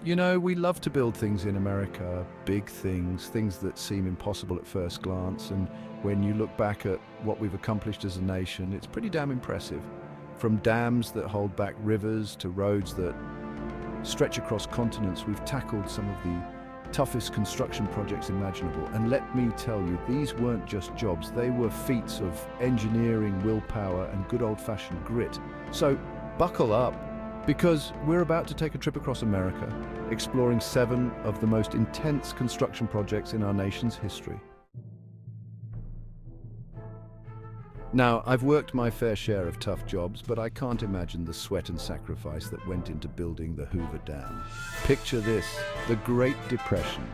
You know, we love to build things in America, big things, things that seem impossible at first glance, and when you look back at what we've accomplished as a nation, it's pretty damn impressive. From dams that hold back rivers to roads that stretch across continents, we've tackled some of the toughest construction projects imaginable. And let me tell you, these weren't just jobs, they were feats of engineering, willpower, and good old-fashioned grit. So buckle up, because we're about to take a trip across America, exploring 7 of the most intense construction projects in our nation's history. Now, I've worked my fair share of tough jobs, but I can't imagine the sweat and sacrifice that went into building the Hoover Dam. Picture this, the Great Depression,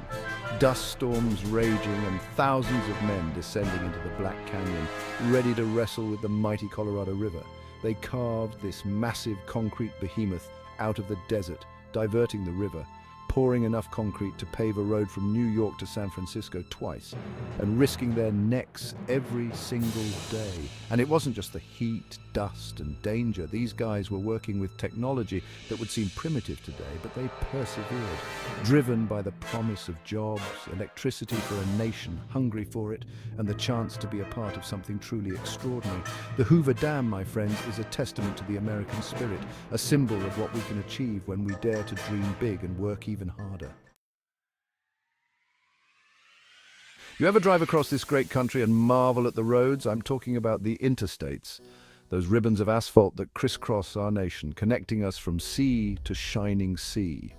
dust storms raging and thousands of men descending into the Black Canyon, ready to wrestle with the mighty Colorado River. They carved this massive concrete behemoth out of the desert, diverting the river, pouring enough concrete to pave a road from New York to San Francisco twice, and risking their necks every single day. And it wasn't just the heat, dust, and danger. These guys were working with technology that would seem primitive today, but they persevered, driven by the promise of jobs, electricity for a nation hungry for it, and the chance to be a part of something truly extraordinary. The Hoover Dam, my friends, is a testament to the American spirit, a symbol of what we can achieve when we dare to dream big and work even harder. You ever drive across this great country and marvel at the roads? I'm talking about the interstates, those ribbons of asphalt that crisscross our nation, connecting us from sea to shining sea.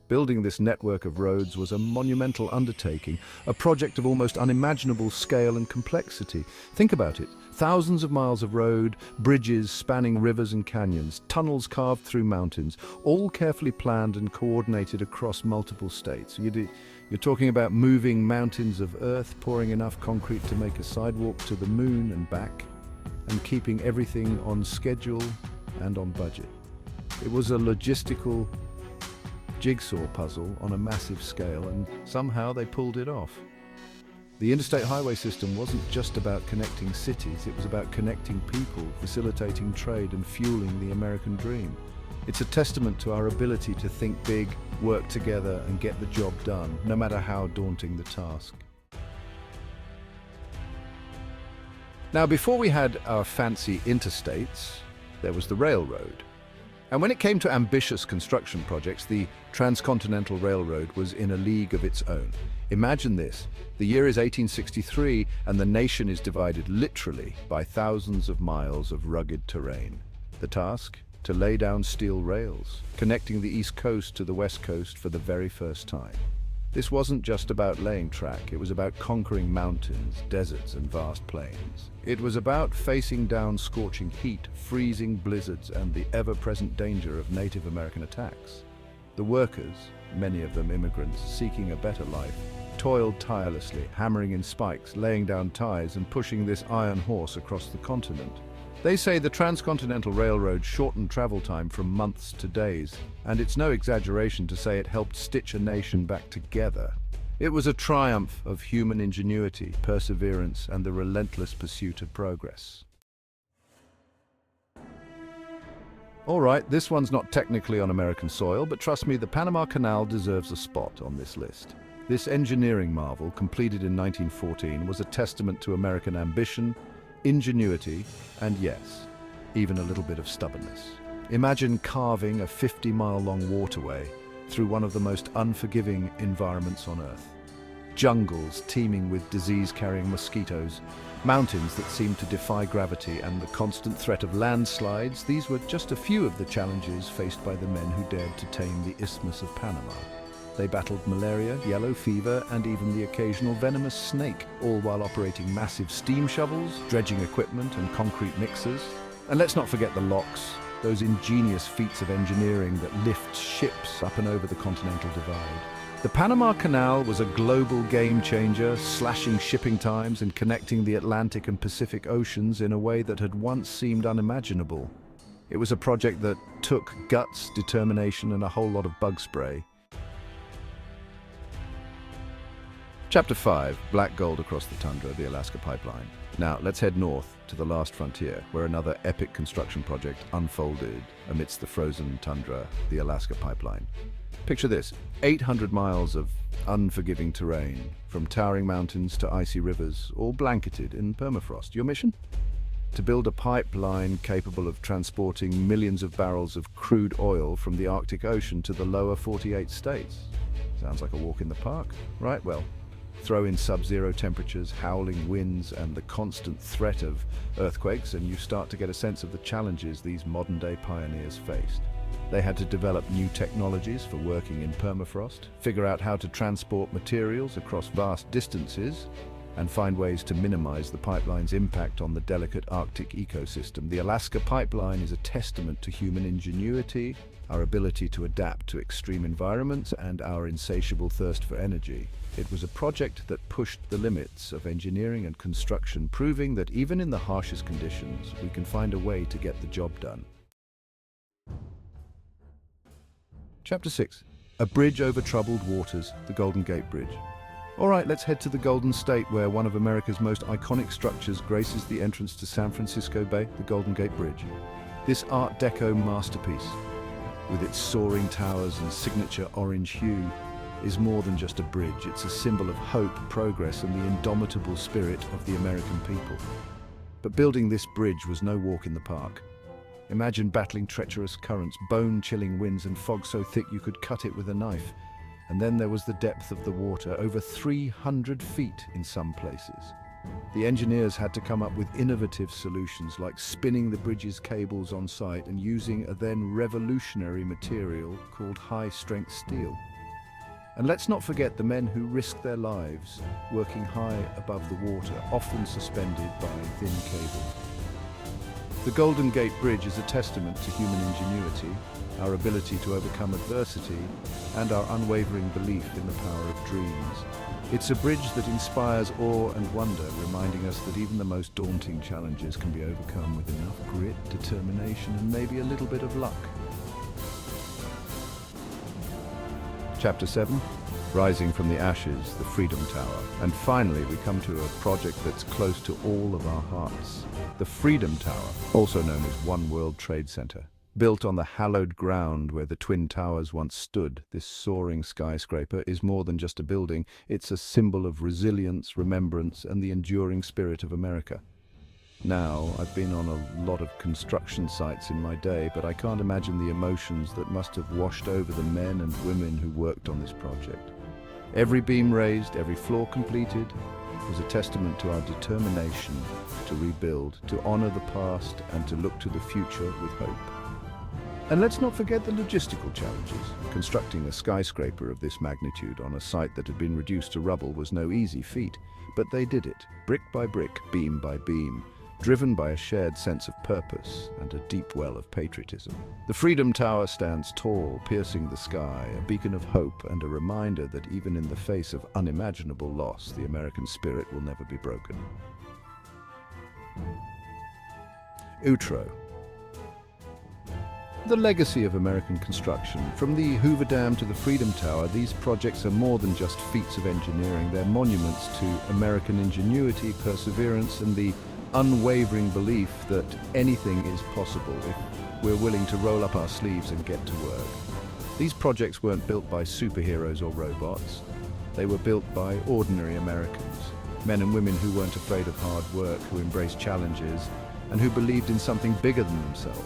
Building this network of roads was a monumental undertaking, a project of almost unimaginable scale and complexity. Think about it. Thousands of miles of road, bridges spanning rivers and canyons, tunnels carved through mountains, all carefully planned and coordinated across multiple states. You're talking about moving mountains of earth, pouring enough concrete to make a sidewalk to the moon and back, and keeping everything on schedule and on budget. It was a logistical jigsaw puzzle on a massive scale, and somehow they pulled it off. The interstate highway system wasn't just about connecting cities, it was about connecting people, facilitating trade and fueling the American dream. It's a testament to our ability to think big, work together, and get the job done, no matter how daunting the task. Now, before we had our fancy interstates, there was the railroad. And when it came to ambitious construction projects, the Transcontinental Railroad was in a league of its own. Imagine this, the year is 1863 and the nation is divided literally by thousands of miles of rugged terrain. The task? To lay down steel rails, connecting the East Coast to the West Coast for the very first time. This wasn't just about laying track, it was about conquering mountains, deserts, and vast plains. It was about facing down scorching heat, freezing blizzards, and the ever-present danger of Native American attacks. The workers, many of them immigrants seeking a better life, toiled tirelessly, hammering in spikes, laying down ties, and pushing this iron horse across the continent. They say the Transcontinental Railroad shortened travel time from months to days, and it's no exaggeration to say it helped stitch a nation back together. It was a triumph of human ingenuity, perseverance, and the relentless pursuit of progress. All right, this one's not technically on American soil, but trust me, the Panama Canal deserves a spot on this list. This engineering marvel, completed in 1914, was a testament to American ambition, ingenuity, and yes, even a little bit of stubbornness. Imagine carving a 50-mile-long waterway through one of the most unforgiving environments on Earth. Jungles teeming with disease-carrying mosquitoes, mountains that seemed to defy gravity, and the constant threat of landslides. These were just a few of the challenges faced by the men who dared to tame the Isthmus of Panama. They battled malaria, yellow fever, and even the occasional venomous snake, all while operating massive steam shovels, dredging equipment, and concrete mixers. And let's not forget the locks, those ingenious feats of engineering that lift ships up and over the Continental Divide. The Panama Canal was a global game changer, slashing shipping times and connecting the Atlantic and Pacific Oceans in a way that had once seemed unimaginable. It was a project that took guts, determination, and a whole lot of bug spray. Chapter 5, Black Gold Across the Tundra, the Alaska Pipeline. Now, let's head north to the last frontier, where another epic construction project unfolded amidst the frozen tundra, the Alaska Pipeline. Picture this, 800 miles of unforgiving terrain, from towering mountains to icy rivers, all blanketed in permafrost. Your mission? To build a pipeline capable of transporting millions of barrels of crude oil from the Arctic Ocean to the lower 48 states. Sounds like a walk in the park, right? Well, throw in sub-zero temperatures, howling winds, and the constant threat of earthquakes, and you start to get a sense of the challenges these modern-day pioneers faced. They had to develop new technologies for working in permafrost, figure out how to transport materials across vast distances, and find ways to minimize the pipeline's impact on the delicate Arctic ecosystem. The Alaska Pipeline is a testament to human ingenuity, our ability to adapt to extreme environments, and our insatiable thirst for energy. It was a project that pushed the limits of engineering and construction, proving that even in the harshest conditions, we can find a way to get the job done. Chapter 6. A bridge over troubled waters, the Golden Gate Bridge. All right, let's head to the Golden State, where one of America's most iconic structures graces the entrance to San Francisco Bay, the Golden Gate Bridge. This Art Deco masterpiece, with its soaring towers and signature orange hue, is more than just a bridge. It's a symbol of hope, progress, and the indomitable spirit of the American people. But building this bridge was no walk in the park. Imagine battling treacherous currents, bone-chilling winds, and fog so thick you could cut it with a knife. And then there was the depth of the water, over 300 feet in some places. The engineers had to come up with innovative solutions, like spinning the bridge's cables on site and using a then revolutionary material called high-strength steel. And let's not forget the men who risked their lives working high above the water, often suspended by thin cable. The Golden Gate Bridge is a testament to human ingenuity, our ability to overcome adversity, and our unwavering belief in the power of dreams. It's a bridge that inspires awe and wonder, reminding us that even the most daunting challenges can be overcome with enough grit, determination, and maybe a little bit of luck. Chapter 7. Rising from the ashes, the Freedom Tower. And finally, we come to a project that's close to all of our hearts. The Freedom Tower, also known as One World Trade Center. Built on the hallowed ground where the Twin Towers once stood, this soaring skyscraper is more than just a building. It's a symbol of resilience, remembrance, and the enduring spirit of America. Now, I've been on a lot of construction sites in my day, but I can't imagine the emotions that must have washed over the men and women who worked on this project. Every beam raised, every floor completed, was a testament to our determination to rebuild, to honor the past, and to look to the future with hope. And let's not forget the logistical challenges. Constructing a skyscraper of this magnitude on a site that had been reduced to rubble was no easy feat, but they did it, brick by brick, beam by beam, driven by a shared sense of purpose and a deep well of patriotism. The Freedom Tower stands tall, piercing the sky, a beacon of hope and a reminder that even in the face of unimaginable loss, the American spirit will never be broken. Outro. The legacy of American construction. From the Hoover Dam to the Freedom Tower, these projects are more than just feats of engineering. They're monuments to American ingenuity, perseverance, and the unwavering belief that anything is possible if we're willing to roll up our sleeves and get to work. These projects weren't built by superheroes or robots. They were built by ordinary Americans, men and women who weren't afraid of hard work, who embraced challenges, and who believed in something bigger than themselves.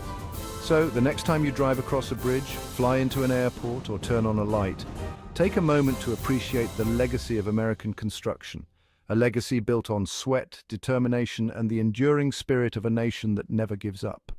So, the next time you drive across a bridge, fly into an airport, or turn on a light, take a moment to appreciate the legacy of American construction. A legacy built on sweat, determination, and the enduring spirit of a nation that never gives up.